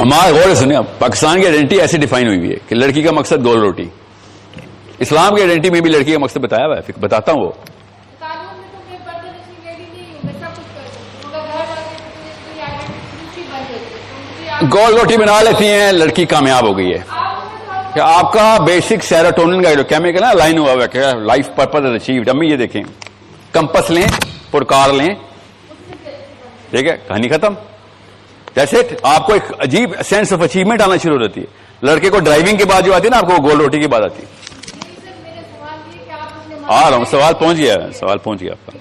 ہمارا غور سنیں، پاکستان کی آئیڈینٹی ایسے ڈیفائن ہوئی ہوئی ہے کہ لڑکی کا مقصد گول روٹی. اسلام کی آئیڈینٹی میں بھی لڑکی کا مقصد بتایا ہوا ہے، بتاتا ہوں. وہ گول روٹی بنا لیتی ہیں، لڑکی کامیاب ہو گئی ہے. کہ آپ کا بیسک سیروٹونن کا جو کیمیکل ہے لائن ہوا ہوا ہے کہ لائف پرپز از اچیوڈ. امی یہ دیکھیں، کمپس لیں، پرکار لیں، ٹھیک ہے، کہانی ختم. جیسے آپ کو ایک عجیب سینس آف اچیومنٹ آنا شروع ہو جاتی ہے. لڑکے کو ڈرائیونگ کے بعد جو آتی ہے نا، آپ کو گول روٹی کے بعد آتی ہے. آ رہا ہوں، سوال پہنچ گیا، سوال پہنچ گیا آپ کا.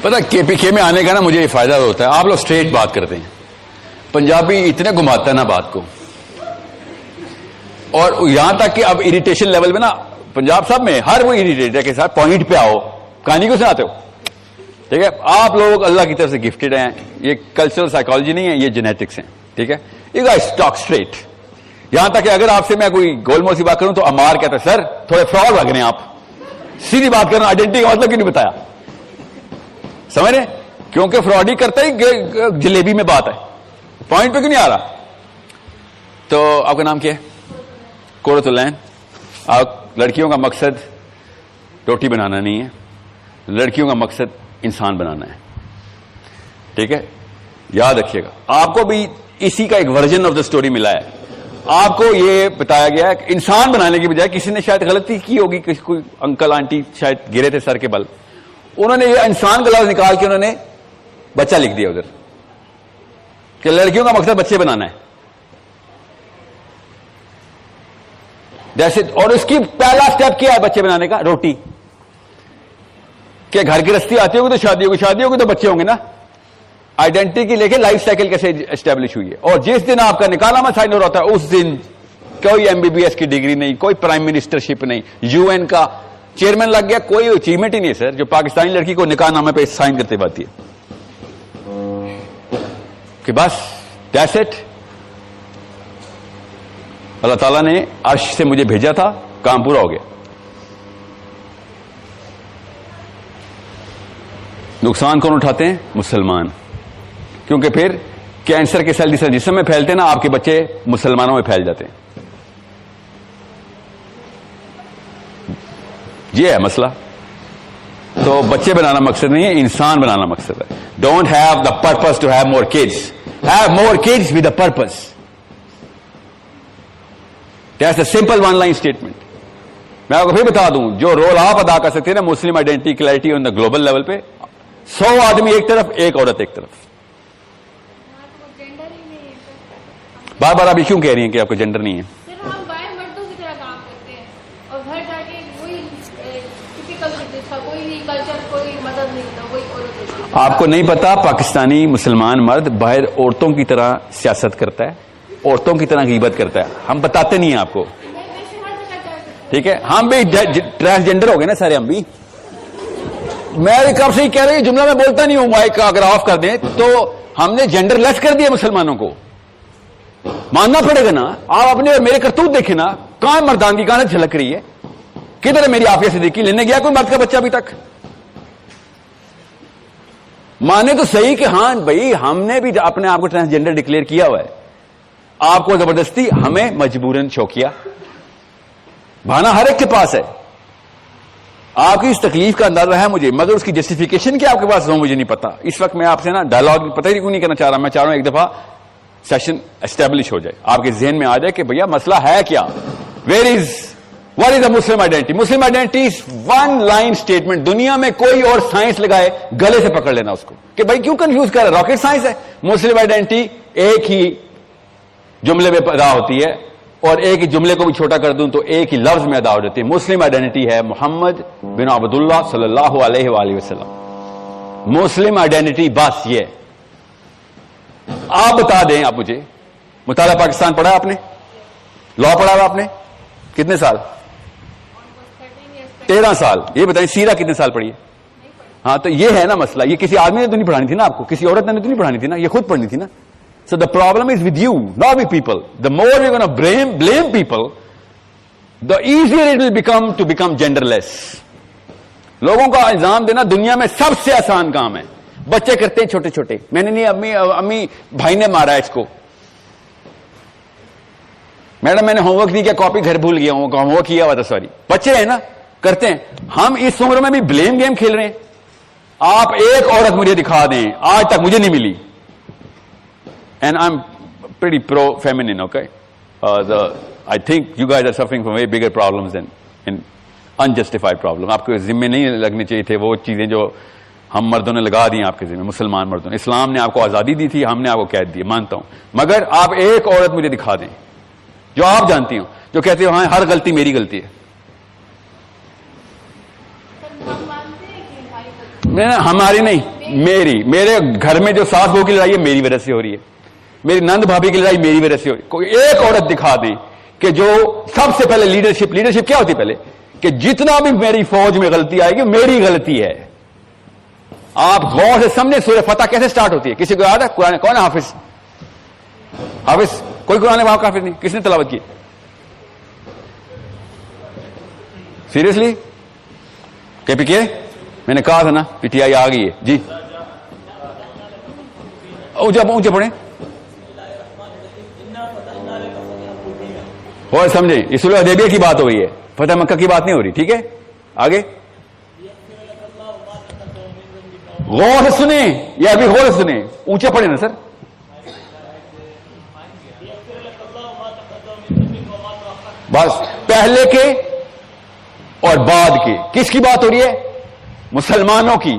پتا کے پی کے میں آنے کا نا مجھے یہ فائدہ ہوتا ہے، آپ لوگ اسٹریٹ بات کرتے ہیں. پنجابی اتنے گھماتا ہے نا بات کو، اور یہاں تک کہ اب اریٹیشن لیول میں نا پنجاب سب میں ہر وہ اریٹیٹ ہے کہ صاحب پوائنٹ پہ آؤ، کہانی کیوں سناتے ہو. ٹھیک ہے، آپ لوگ اللہ کی طرف سے گفٹڈ ہیں. یہ کلچرل سائیکالوجی نہیں ہے، یہ جینیٹکس ہیں. ٹھیک ہے، یو گائز ٹاک اسٹریٹ. یہاں تک کہ اگر آپ سے میں کوئی گول مول سی بات کروں تو عمار کہتا ہے سر تھوڑے فراڈ لگ رہے ہیں آپ، سیدھی بات کرنا، آئیڈینٹی کا مطلب کیوں نہیں بتایا. سمجھ رہے؟ کیونکہ فراڈ ہی کرتا ہی جلیبی میں بات ہے، پوائنٹ پہ کیوں نہیں آ رہا. تو آپ کا نام کیا ہے؟ قرۃ العین. آپ لڑکیوں کا مقصد روٹی بنانا نہیں ہے، لڑکیوں کا مقصد انسان بنانا ہے. ٹھیک ہے، یاد رکھیے گا. آپ کو بھی اسی کا ایک ورژن آف دا اسٹوری ملا ہے. آپ کو یہ بتایا گیا ہے کہ انسان بنانے کی بجائے کسی نے شاید غلطی کی ہوگی، کسی کوئی انکل آنٹی شاید گرے تھے سر کے بل، انہوں نے یہ انسان کا لفظ نکال کے انہوں نے بچہ لکھ دیا ادھر کہ لڑکیوں کا مقصد بچے بنانا ہے. جیسے اور اس کی پہلا سٹیپ کیا ہے بچے بنانے کا؟ روٹی. کہ گھر کی رستی آتی ہوگی تو شادی ہوگی، شادی ہوگی تو بچے ہوں گے نا. آئیڈینٹی کی لے کے لائف سائیکل کیسے اسٹیبلش ہوئی ہے. اور جس دن آپ کا نکاح نامہ سائن ہو رہا ہے اس دن کوئی MBBS کی ڈگری نہیں، کوئی پرائم منسٹرشپ نہیں، UN کا چیئرمین لگ گیا، کوئی اچیومنٹ ہی نہیں ہے سر جو پاکستانی لڑکی کو نکاح نامے پہ سائن کرتے پاتی ہے. کہ بس دیٹس اٹ. اللہ تعالیٰ نے عرش سے مجھے بھیجا تھا، کام پورا ہو گیا. نقصان کون اٹھاتے ہیں؟ مسلمان. کیونکہ پھر کینسر کے سیل جسم میں پھیلتے ہیں نا، آپ کے بچے مسلمانوں میں پھیل جاتے ہیں. یہ ہے مسئلہ. تو بچے بنانا مقصد نہیں ہے، انسان بنانا مقصد ہے. Don't have the purpose to have more kids, have more kids with a purpose. That's a simple one line statement. میں آپ کو پھر بتا دوں، جو رول آپ ادا کر سکتے ہیں نا مسلم identity clarity on the global level پہ، 100 آدمی ایک طرف، ایک عورت ایک طرف. بار بار آپ یہ کیوں کہہ رہی ہیں کہ آپ کو جینڈر نہیں ہے؟ آپ کو نہیں پتا پاکستانی مسلمان مرد باہر عورتوں کی طرح سیاست کرتا ہے، عورتوں کی طرح غیبت کرتا ہے. ہم بتاتے نہیں ہیں آپ کو. ٹھیک ہے، ہم بھی ٹرانسجینڈر ہو گئے نا سارے. ہم بھی، میں کب سے ہی کہہ رہا ہوں جملہ میں بولتا نہیں ہوں، مائک اگر آف کر دیں تو ہم نے جینڈر لیس کر دیا مسلمانوں کو. ماننا پڑے گا نا. آپ اپنے اور میرے کرتوت دیکھیں نا، کہاں مردانگی کہاں جھلک رہی ہے. کدھر ہے میری عافیہ صدیقی؟ لینے گیا کوئی مرد کا بچہ ابھی تک؟ مانے تو صحیح کہ ہاں بھائی ہم نے بھی اپنے آپ کو ٹرانسجینڈر ڈکلیئر کیا ہوا ہے. آپ کو زبردستی، ہمیں مجبوراً شوقیہ بہانا ہر ایک کے پاس ہے. آپ کی اس تکلیف کا اندازہ ہے مجھے، مگر اس کی جسٹیفیکیشن کیا آپ کے پاس ہو مجھے نہیں پتا. اس وقت میں آپ سے نا ڈائلاگ پتہ ہی کیوں نہیں کرنا چاہ رہا. میں چاہ رہا ہوں ایک دفعہ سیشن اسٹیبلش ہو جائے، آپ کے ذہن میں آ جائے کہ بھیا مسئلہ ہے کیا. what is a Muslim identity? Muslim identity is one line statement. دنیا میں کوئی اور سائنس لگائے گلے سے پکڑ لینا اس کو کہ بھائی کیوں کنفیوز کر رہا ہے، راکٹ سائنس ہے. مسلم آئیڈینٹی ایک ہی جملے میں ادا ہوتی ہے، اور ایک ہی جملے کو بھی چھوٹا کر دوں تو ایک ہی لفظ میں ادا ہو جاتی ہے. مسلم آئیڈینٹی ہے محمد بن عبداللہ صلی اللہ علیہ وآلہ وسلم. مسلم آئیڈینٹی بس یہ. آپ بتا دیں، آپ مجھے مطالعہ پاکستان پڑھا آپ نے؟ لا پڑھا ہوا آپ نے؟ کتنے سال؟ 13 سال. یہ بتائیں سیرہ کتنے سال پڑھی ہے؟ ہاں تو یہ ہے نا مسئلہ. یہ کسی آدمی نے تو نہیں پڑھانی تھی نا آپ کو، کسی عورت نے تو نہیں پڑھانی تھی نا، یہ خود پڑھنی تھی نا. So the problem is with you, not with people. The more you're going to blame people, the easier it will become to become genderless. لوگوں کا الزام دینا دنیا میں سب سے آسان کام ہے. بچے کرتے ہیں چھوٹے چھوٹے, میں نے نہیں, امی بھائی نے مارا ہے اس کو, میڈم میں نے ہوم ورک نہیں کیا, کاپی گھر بھول گیا ہوں, ہوم ورک کیا ہوا تھا, سوری. بچے ہیں نا, کرتے ہیں. ہم اس عمر میں بھی بلیم گیم کھیل رہے ہیں. آپ ایک عورت مجھے دکھا دیں, آج تک مجھے نہیں ملی, and I am pretty pro-feminine, okay? I think you guys are suffering from way bigger problems than unjustified problem. آپ کو ذمہ نہیں لگنے چاہیے تھے وہ چیزیں جو ہم مردوں نے لگا دی آپ کے ذمہ, مسلمان مردوں نے. اسلام نے آپ کو آزادی دی تھی, ہم نے آپ کو قید دی, مانتا ہوں. مگر آپ ایک عورت مجھے دکھا دیں جو آپ جانتی ہوں, جو کہتے ہو ہاں ہر غلطی میری غلطی ہے. ہماری نہیں, میری. میرے گھر میں جو ساس بہو کی لڑائی ہے میری وجہ سے ہو رہی ہے, میری نند بھابھی کی لڑائی میری وجہ سے ہو رہی ہے. کوئی ایک عورت دکھا دے کہ جو سب سے پہلے لیڈرشپ کیا ہوتی ہے پہلے, کہ جتنا بھی میری فوج میں غلطی آئے گی میری غلطی ہے. آپ غور سے سمجھیں سورہ فتح کیسے سٹارٹ ہوتی ہے. کسی کو یاد ہے قرآن کون ہے حافظ؟ حافظ کوئی قرآن پاک حافظ نہیں, کس نے تلاوت کی؟ سیریسلی کہ پی کے میں نے کہا تھا نا پی ٹی آئی آ گئی ہے جی. اونچے پڑھیں اور سمجھیں, یہ صلح حدیبیہ کی بات ہو رہی ہے, فتح مکہ کی بات نہیں ہو رہی. ٹھیک ہے آگے غور سے سنیں, یا ابھی غور سے سنیں, اونچے پڑھیں نا سر. بس پہلے کے اور بعد کے, کس کی بات ہو رہی ہے؟ مسلمانوں کی.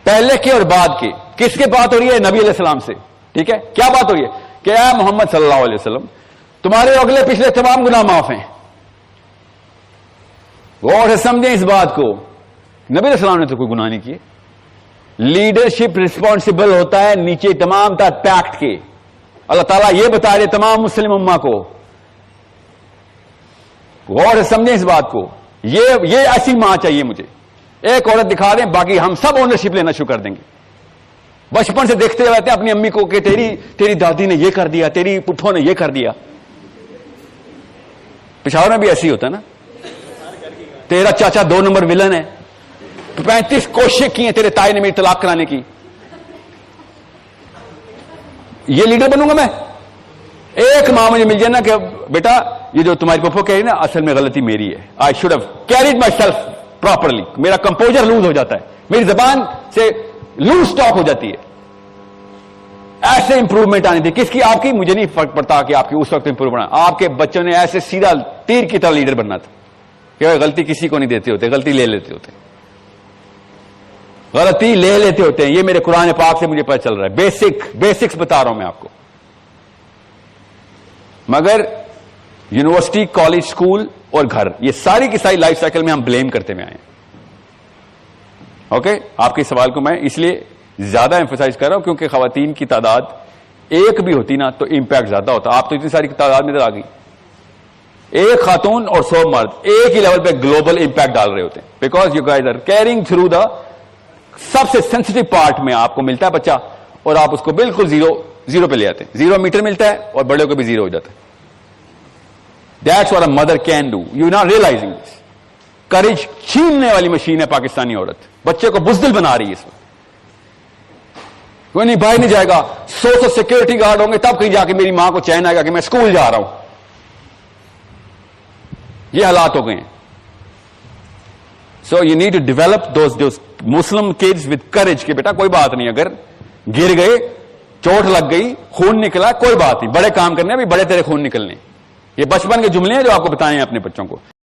پہلے کے اور بعد کے, کس کے بات ہو رہی ہے؟ نبی علیہ السلام سے. ٹھیک ہے, کیا بات ہو رہی ہے کہ اے محمد صلی اللہ علیہ وسلم تمہارے اگلے پچھلے تمام گناہ معاف ہیں. غور سے سمجھیں اس بات کو, نبی علیہ السلام نے تو کوئی گناہ نہیں کیے. لیڈرشپ ریسپانسبل ہوتا ہے نیچے تمام تحت پیکٹ کے. اللہ تعالیٰ یہ بتا رہے تمام مسلم امہ کو. غور سے سمجھیں اس بات کو. یہ ایسی ماں چاہیے مجھے. ایک عورت دکھا دیں, باقی ہم سب اونرشپ لینا شروع کر دیں گے. بچپن سے دیکھتے رہتے ہیں اپنی امی کو کہ تیری دادی نے یہ کر دیا, تیری پپھو نے یہ کر دیا. پشاور میں بھی ایسی ہوتا ہے نا, تیرا چاچا 2 نمبر ولن ہے, 35 کوششیں کی ہیں تیرے تائی نے میری طلاق کرانے کی. یہ لیڈر بنوں گا میں؟ ایک ماں مجھے مل جائے نا کہ بیٹا یہ جو تمہاری پپھو کہہ رہی نا اصل میں غلطی میری ہے, I should have carried my self properly. میرا کمپوزر لوز ہو جاتا ہے, میری زبان سے لوز اسٹاک ہو جاتی ہے. ایسے امپروومنٹ آنی تھی. کس کی؟ آپ کی. مجھے نہیں فرق پڑتا کہ آپ کی اس وقت امپروومنٹ, آپ کے بچوں نے ایسے سیدھا تیر کی طرح لیڈر بننا تھا کہ غلطی کسی کو نہیں دیتے ہوتے, غلطی لے لیتے ہوتے, غلطی لے لیتے ہوتے ہیں. یہ میرے قرآن پاک سے مجھے پتہ چل رہا ہے. بیسکس بتا رہا ہوں میں آپ کو. مگر یونیورسٹی, کالج, اسکول اور گھر, یہ ساری کی ساری لائف سائیکل میں ہم بلیم کرتے ہوئے آئے ہیں. اوکے, آپ کے سوال کو میں اس لیے زیادہ ایمفسائز کر رہا ہوں کیونکہ خواتین کی تعداد ایک بھی ہوتی نا تو امپیکٹ زیادہ ہوتا. آپ تو اتنی ساری تعداد میں ادھر آ گئی. ایک خاتون اور 100 مرد ایک ہی لیول پہ گلوبل امپیکٹ ڈال رہے ہوتے ہیں. Because you guys are caring through the سب سے سینسٹیو پارٹ میں آپ کو ملتا ہے بچہ, اور آپ اس کو بالکل زیرو پہ لے آتے ہیں. 0 میٹر ملتا ہے اور بڑے کو بھی 0 ہو جاتا ہے. That's what a mother can do. You're not realizing this. کرج چھیننے والی مشین ہے پاکستانی عورت, بچے کو بزدل بنا رہی ہے اس وقت. کوئی نہیں, باہر نہیں جائے گا, 100 سیکورٹی گارڈ ہوں گے تب کہیں جا کے میری ماں کو چین آئے گا کہ میں اسکول جا رہا ہوں. یہ حالات ہو گئے ہیں. So you need to develop those Muslim kids with courage کہ بیٹا کوئی بات نہیں, اگر گر گئے, چوٹ لگ گئی, خون نکلا, کوئی بات نہیں, بڑے کام کرنے, ابھی بڑے تیرے خون نکلنے. یہ بچپن کے جملے ہیں جو آپ کو بتائیں اپنے بچوں کو.